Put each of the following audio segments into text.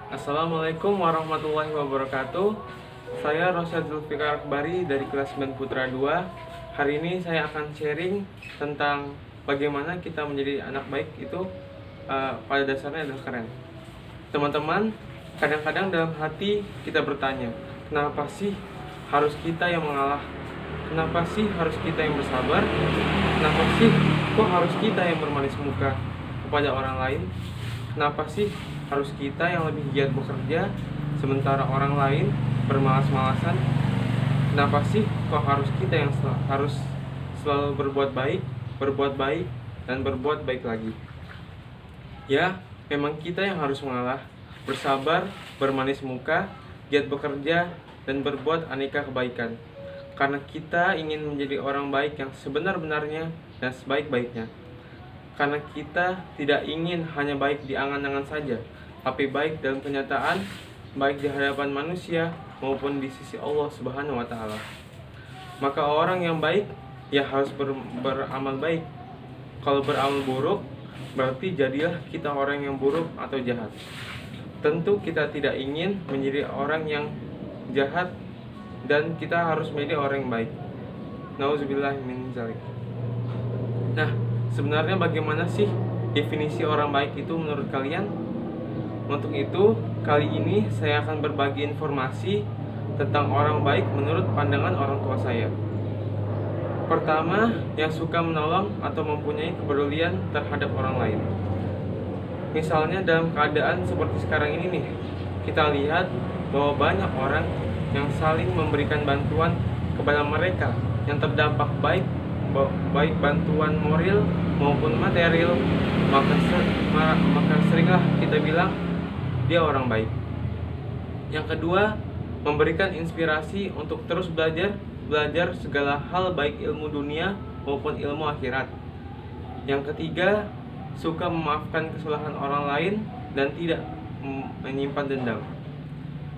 Assalamualaikum warahmatullahi wabarakatuh. Saya Rosyad Zulfikar Akbari dari kelas 9 Putra 2. Hari ini saya akan sharing tentang bagaimana kita menjadi anak baik itu pada dasarnya adalah keren. Teman-teman, kadang-kadang dalam hati kita bertanya, kenapa sih harus kita yang mengalah? Kenapa sih harus kita yang bersabar? Kenapa sih kok harus kita yang bermanis muka kepada orang lain? Kenapa sih harus kita yang lebih giat bekerja sementara orang lain bermalas-malasan? Kenapa sih kok harus kita yang harus selalu berbuat baik, dan berbuat baik lagi? Ya, memang kita yang harus mengalah, bersabar, bermanis muka, giat bekerja, dan berbuat aneka kebaikan. Karena kita ingin menjadi orang baik yang sebenar-benarnya dan sebaik-baiknya. Karena kita tidak ingin hanya baik di angan-angan saja, tapi baik dalam kenyataan, baik di hadapan manusia maupun di sisi Allah Subhanahu wa Ta'ala. Maka orang yang baik ya harus beramal baik. Kalau beramal buruk, berarti jadilah kita orang yang buruk atau jahat. Tentu kita tidak ingin menjadi orang yang jahat, dan kita harus menjadi orang yang baik. Nauzubillah min dzalik. Nah, sebenarnya bagaimana sih definisi orang baik itu menurut kalian? Untuk itu, kali ini saya akan berbagi informasi tentang orang baik menurut pandangan orang tua saya. Pertama, yang suka menolong atau mempunyai kepedulian terhadap orang lain. Misalnya dalam keadaan seperti sekarang ini nih, kita lihat bahwa banyak orang yang saling memberikan bantuan kepada mereka yang terdampak baik bantuan moral maupun material, maka seringlah kita bilang dia orang baik. Yang kedua, memberikan inspirasi untuk terus belajar segala hal baik ilmu dunia maupun ilmu akhirat. Yang ketiga, suka memaafkan kesalahan orang lain dan tidak menyimpan dendam.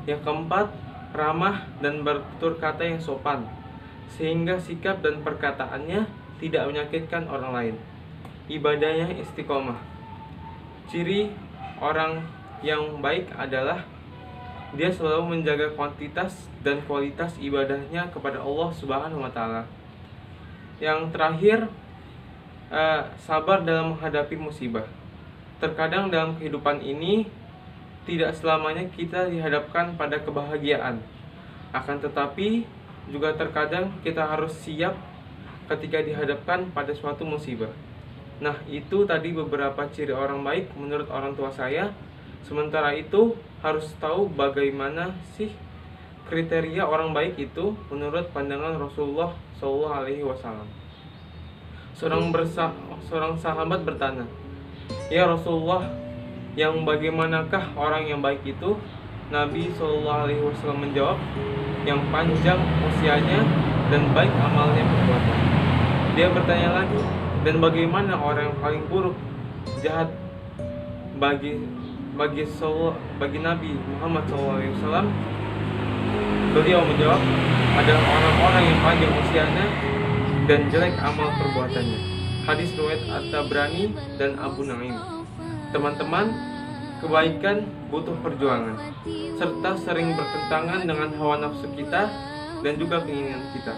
Yang keempat, ramah dan bertutur kata yang sopan, sehingga sikap dan perkataannya tidak menyakitkan orang lain. Ibadahnya istiqomah. Ciri orang yang baik adalah dia selalu menjaga kuantitas dan kualitas ibadahnya kepada Allah Subhanahu wa Ta'ala. Yang terakhir, sabar dalam menghadapi musibah. Terkadang dalam kehidupan ini tidak selamanya kita dihadapkan pada kebahagiaan. Akan tetapi juga terkadang kita harus siap ketika dihadapkan pada suatu musibah. Nah, itu tadi beberapa ciri orang baik menurut orang tua saya. Sementara itu harus tahu bagaimana sih kriteria orang baik itu menurut pandangan Rasulullah SAW. Seorang sahabat bertanya, "Ya Rasulullah, yang bagaimanakah orang yang baik itu?" Nabi SAW menjawab, "Yang panjang usianya dan baik amalnya perbuatan." Dia bertanya lagi, "Dan bagaimana orang yang paling buruk, jahat?" Bagi Nabi Muhammad SAW, beliau menjawab, adalah orang-orang yang panjang usianya dan jelek amal perbuatannya. Hadis riwayat At-Tabrani dan Abu Naim. Teman-teman, kebaikan butuh perjuangan, serta sering bertentangan dengan hawa nafsu kita dan juga keinginan kita.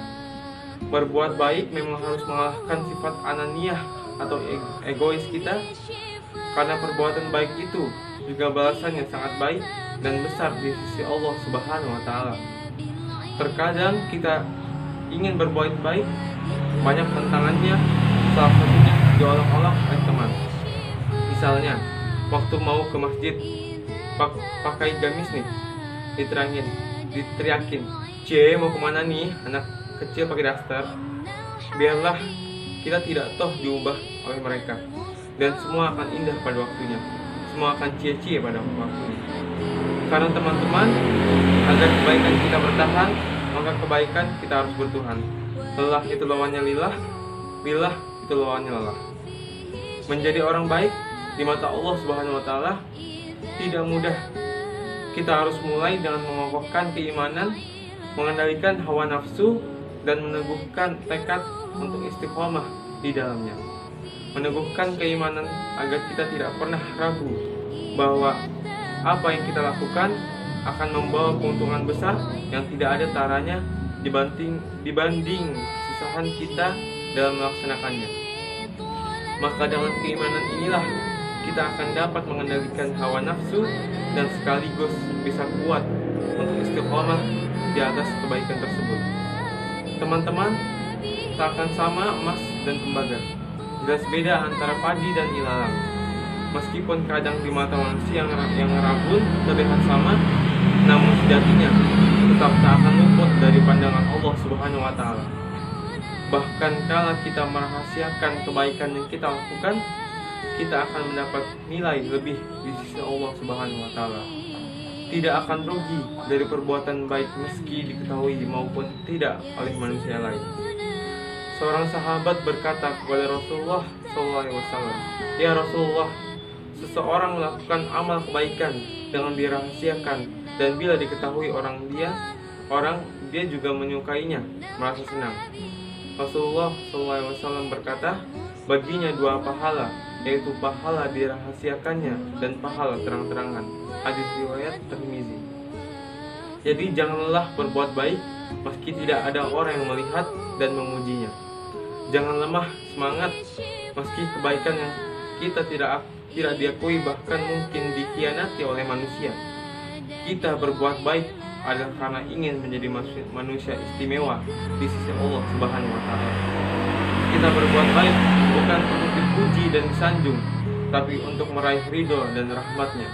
Berbuat baik memang harus mengalahkan sifat ananiah atau egois kita, karena perbuatan baik itu juga balasan yang sangat baik dan besar di sisi Allah Subhanahu wa Ta'ala. Terkadang kita ingin berbuat baik, banyak tantangannya, salah satunya diolok-olok oleh teman. Misalnya, waktu mau ke masjid, pakai gamis nih, diteriakin, "C, mau kemana nih? Anak kecil pakai daster." Biarlah kita tidak toh diubah oleh mereka, dan semua akan indah pada waktunya. Semua akan cie-cie pada waktunya. Karena teman-teman, agar kebaikan kita bertahan, maka kebaikan kita harus bertuhan. Lelah itu lawannya lillah, lillah itu lawannya lelah. Menjadi orang baik di mata Allah Subhanahu wa Ta'ala tidak mudah. Kita harus mulai dengan mengokohkan keimanan, mengendalikan hawa nafsu, dan meneguhkan tekad untuk istiqomah di dalamnya. Meneguhkan keimanan agar kita tidak pernah ragu bahwa Apa yang kita lakukan akan membawa keuntungan besar yang tidak ada taranya dibanding kesusahan kita dalam melaksanakannya. Maka dengan keimanan inilah kita akan dapat mengendalikan hawa nafsu dan sekaligus bisa kuat untuk istiqomah di atas kebaikan tersebut. Teman-teman, tak akan sama emas dan tembaga. Jelas beda antara padi dan ilalang. Meskipun kadang di mata manusia yang rabun terlihat sama, namun sejatinya tetap tak akan luput dari pandangan Allah Subhanahu wa Ta'ala. Bahkan kala kita merahasiakan kebaikan yang kita lakukan, kita akan mendapat nilai lebih di sisi Allah Subhanahu wa Ta'ala. Tidak akan rugi dari perbuatan baik meski diketahui maupun tidak oleh manusia lain. Seorang sahabat berkata kepada Rasulullah SAW, "Ya Rasulullah, seseorang melakukan amal kebaikan dengan dirahasiakan dan bila diketahui dia juga menyukainya, merasa senang." Rasulullah SAW berkata, "Baginya dua pahala, yaitu pahala dirahasiakannya dan pahala terang-terangan." Hadis riwayat Tirmizi. Jadi jangan lelah berbuat baik meski tidak ada orang yang melihat dan memujinya. Jangan lemah semangat meski kebaikan yang kita tidak diakui bahkan mungkin dikhianati oleh manusia. Kita berbuat baik adalah karena ingin menjadi manusia istimewa di sisi Allah Subhanahu wa Ta'ala. Kita berbuat baik bukan untuk dipuji dan disanjung, tapi untuk meraih ridho dan rahmatnya,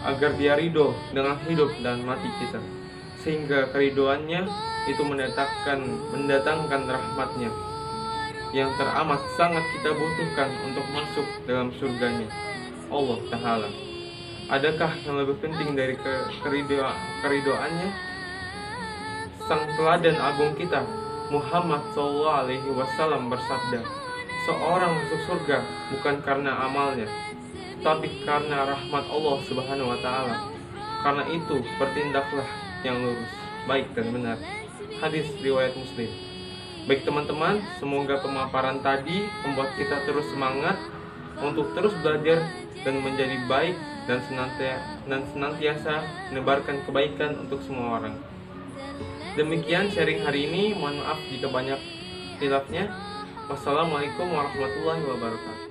agar dia ridho dengan hidup dan mati kita, sehingga keridoannya itu mendatangkan rahmatnya yang teramat sangat kita butuhkan untuk masuk dalam surganya Allah Ta'ala. Adakah yang lebih penting dari keridoannya? Sang teladan agung kita Muhammad SAW bersabda, "Seorang masuk surga bukan karena amalnya, tapi karena rahmat Allah Subhanahu wa Ta'ala. Karena itu bertindaklah yang lurus, baik dan benar." Hadis riwayat Muslim. Baik teman-teman, semoga pemaparan tadi membuat kita terus semangat untuk terus belajar dan menjadi baik dan senantiasa menebarkan kebaikan untuk semua orang. Demikian sharing hari ini. Mohon maaf jika banyak khilafnya. Wassalamualaikum warahmatullahi wabarakatuh.